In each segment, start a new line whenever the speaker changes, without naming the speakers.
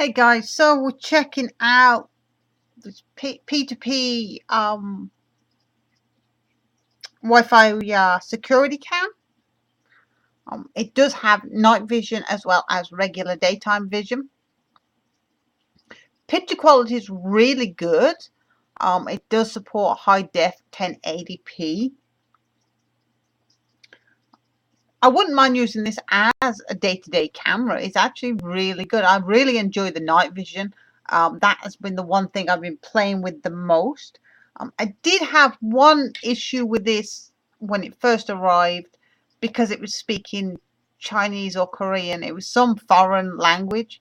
Hey guys, so we're checking out this P2P Wi-Fi security cam. It does have night vision as well as regular daytime vision. Picture quality is really good. It does support high def 1080p. I wouldn't mind using this as a day-to-day camera. It's actually really good. I really enjoy the night vision. That has been the one thing I've been playing with the most. I did have one issue with this when it first arrived because it was speaking Chinese or Korean. It was some foreign language.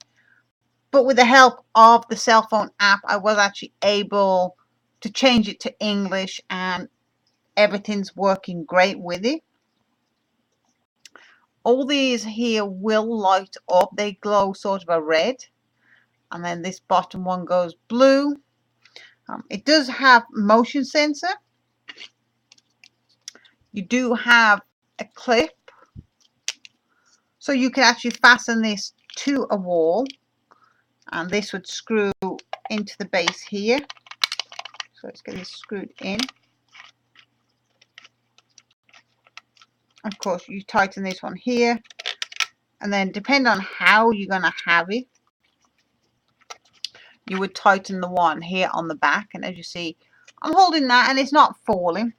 But with the help of the cell phone app, I was actually able to change it to English and everything's working great with it. All these here will light up. They glow sort of a red. And then this bottom one goes blue. It does have motion sensor. You do have a clip. So you can actually fasten this to a wall. And this would screw into the base here. So let's get this screwed in. Of course, you tighten this one here. And then depending on how you're going to have it, you would tighten the one here on the back. And as you see, I'm holding that and it's not falling.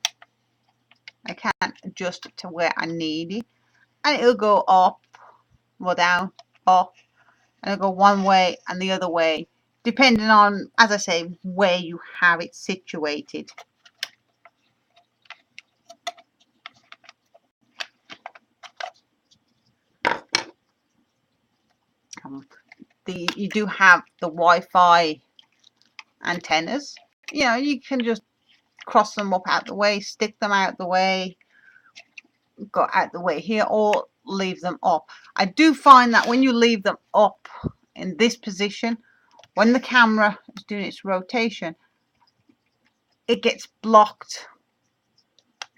I can adjust it to where I need it. And it'll go up, or down, up. And it'll go one way and the other way, depending on, as I say, where you have it situated. You do have the Wi-Fi antennas. You know, you can just cross them up out the way, stick them out the way, go out the way here, or leave them up. I do find that when you leave them up in this position, when the camera is doing its rotation, it gets blocked.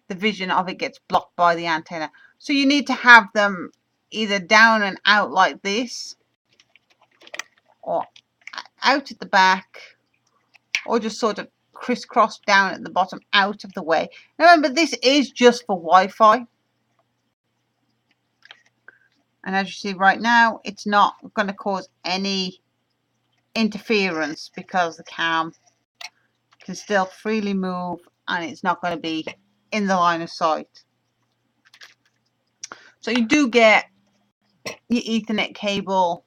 The vision of it gets blocked by the antenna. So you need to have them either down and out like this, or out at the back, or just sort of crisscross down at the bottom out of the way. Now remember, this is just for Wi-Fi. And as you see right now, it's not going to cause any interference because the cam can still freely move and it's not going to be in the line of sight. So you do get your Ethernet cable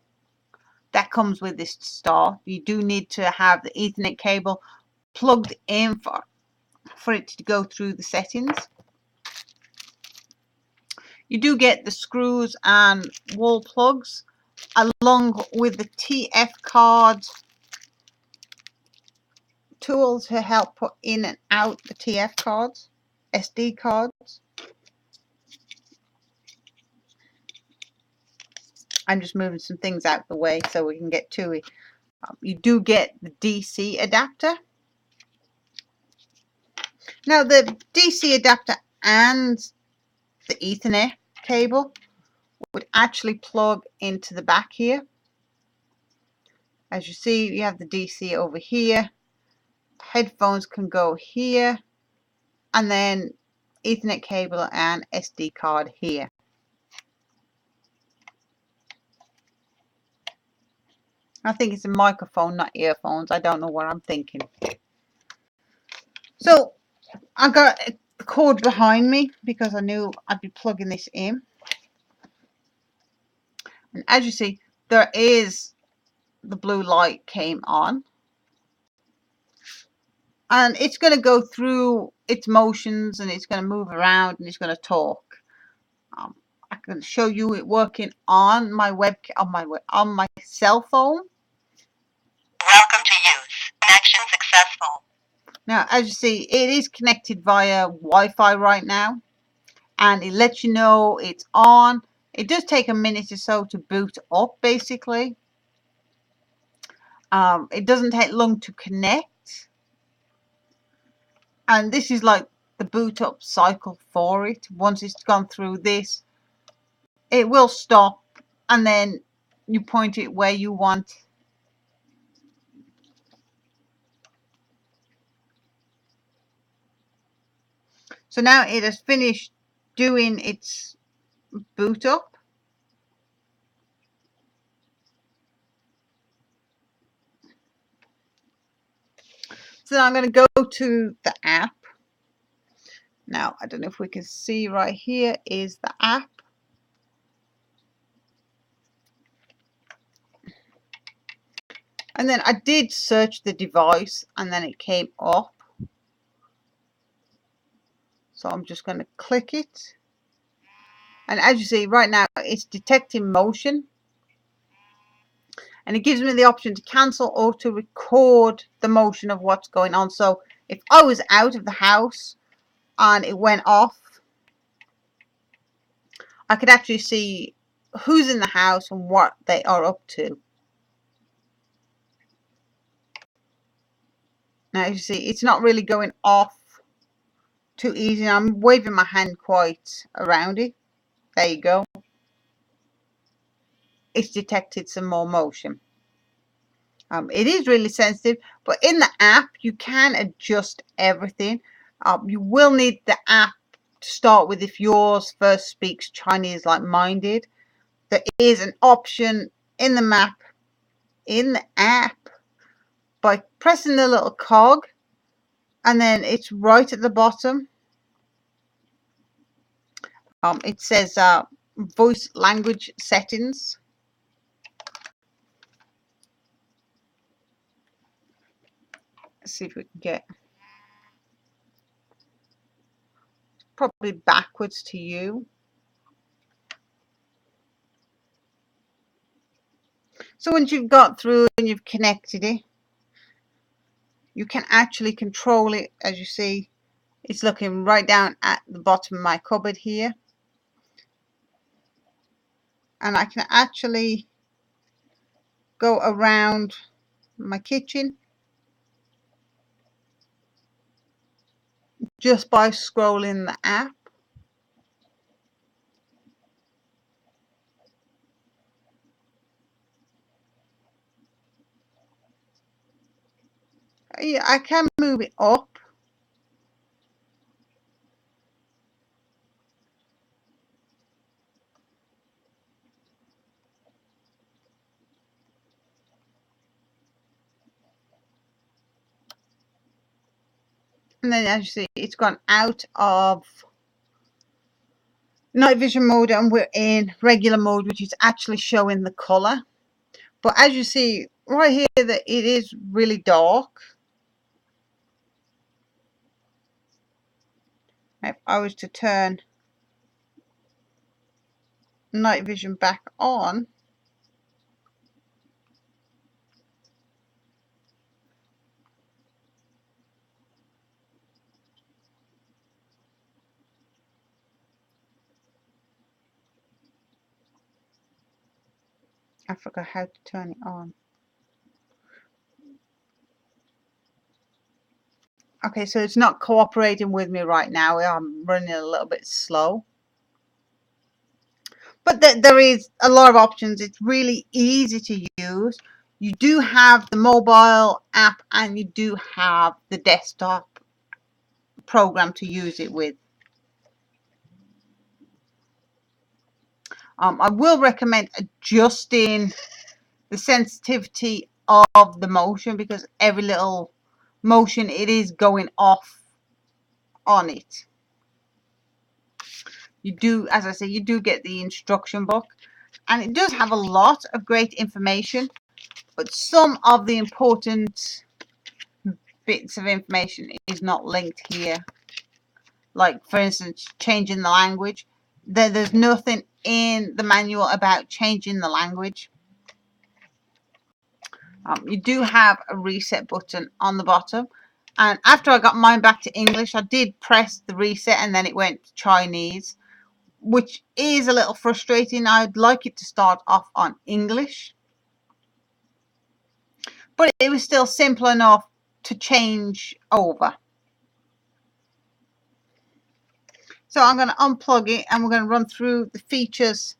that comes with this to start. You do need to have the Ethernet cable plugged in for it to go through the settings. You do get the screws and wall plugs along with the T.A.F card tool to help put in and out the T.A.F cards, SD cards. I'm just moving some things out the way so we can get to it. You do get the DC adapter. Now the DC adapter and the Ethernet cable would actually plug into the back here. As you see, you have the DC over here. Headphones can go here, and then Ethernet cable and SD card here. I think it's a microphone, not earphones. I don't know what I'm thinking. So I got a cord behind me because I knew I'd be plugging this in. And as you see, there is the blue light came on. And it's going to go through its motions and it's going to move around and it's going to talk. I can show you it working on my on my cell phone.
Welcome to use. Connection successful.
Now, as you see, it is connected via Wi-Fi right now, and it lets you know it's on. It does take a minute or so to boot up, basically. It doesn't take long to connect, and this is like the boot up cycle for it. Once it's gone through this, it will stop, and then you point it where you want So now it has finished doing its boot up. So now I'm going to go to the app. Now, I don't know if we can see right here is the app. And then I did search the device and then it came up. So I'm just going to click it. And as you see right now, it's detecting motion. And it gives me the option to cancel or to record the motion of what's going on. So if I was out of the house and it went off, I could actually see who's in the house and what they are up to. Now as you see, it's not really going off too easy. I'm waving my hand quite around it. There you go. It's detected some more motion. It is really sensitive, but in the app you can adjust everything. You will need the app to start with if yours first speaks Chinese like mine did. There is an option in the app by pressing the little cog, and then it's right at the bottom. It says voice language settings. Let's see if we can get probably backwards to you. So once you've got through and you've connected it, you can actually control it. As you see, it's looking right down at the bottom of my cupboard here. And I can actually go around my kitchen just by scrolling the app. Yeah, I can move it up. And then as you see, it's gone out of night vision mode and we're in regular mode, which is actually showing the color. But as you see right here, that it is really dark. If I was to turn night vision back on, I forgot how to turn it on. Okay, so it's not cooperating with me right now. I'm running a little bit slow. But there is a lot of options. It's really easy to use. You do have the mobile app and you do have the desktop program to use it with. I will recommend adjusting the sensitivity of the motion, because every little motion it is going off on it. You do, as I say, you do get the instruction book, and it does have a lot of great information, but some of the important bits of information is not linked here. Like, for instance, changing the language. There's nothing in the manual about changing the language. You do have a reset button on the bottom, and after I got mine back to English, I did press the reset and then it went to Chinese, which is a little frustrating. I'd like it to start off on English, but it was still simple enough to change over. So I'm going to unplug it and we're going to run through the features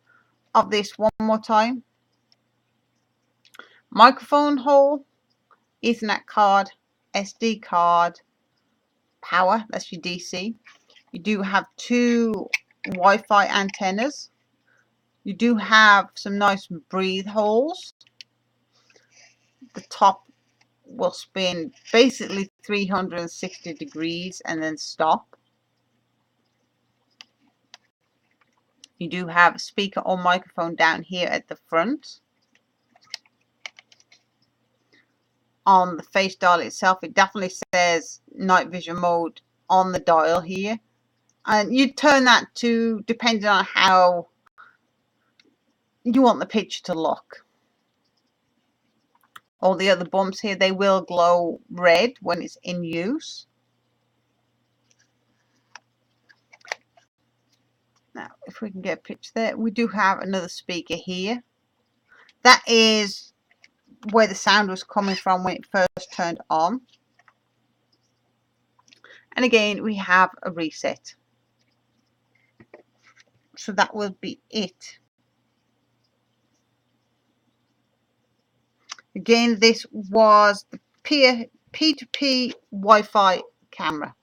of this one more time. Microphone hole, Ethernet card, SD card, power, that's your DC, You do have 2 Wi-Fi antennas. You do have some nice breathe holes. The top will spin basically 360 degrees and then stop. You do have a speaker or microphone down here at the front. On the face dial itself, it definitely says night vision mode on the dial here. And you turn that to depending on how you want the picture to look. All the other bumps here, they will glow red when it's in use. Now, if we can get a picture there, we do have another speaker here. That is where the sound was coming from when it first turned on. And again, we have a reset. So that will be it. Again, this was the P2P Wi-Fi camera.